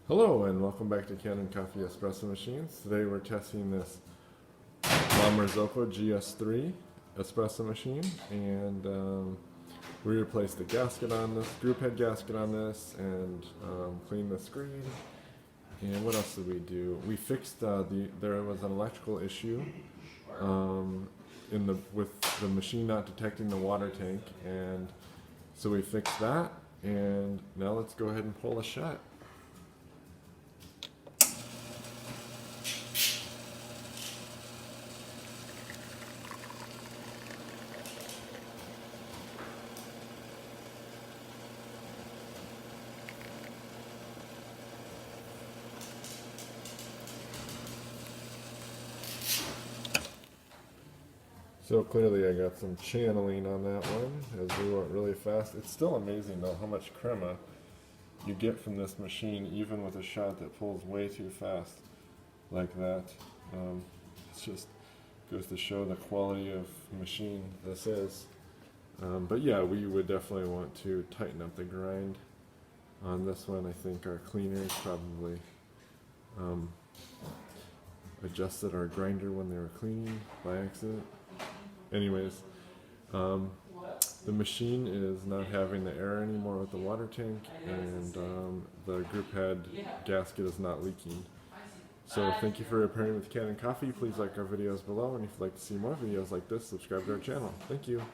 Hello and welcome back to Kanen Coffee Espresso Machines. Today we're testing this Marzocco GS3 espresso machine, and we replaced the gasket on this, group head gasket on this, and cleaned the screen. And what else did we do? We fixed there was an electrical issue with the machine not detecting the water tank, and so we fixed that. And now let's go ahead and pull a shot. So clearly I got some channeling on that one as we went really fast. It's still amazing though how much crema you get from this machine even with a shot that pulls way too fast like that. It just goes to show the quality of machine this is. But yeah, we would definitely want to tighten up the grind on this one. I think our cleaners probably adjusted our grinder when they were cleaning by accident. Anyways, the machine is not having the error anymore with the water tank, and the group head gasket is not leaking. So thank you for pairing with Kanen Coffee. Please like our videos below, and if you'd like to see more videos like this, subscribe to our channel. Thank you.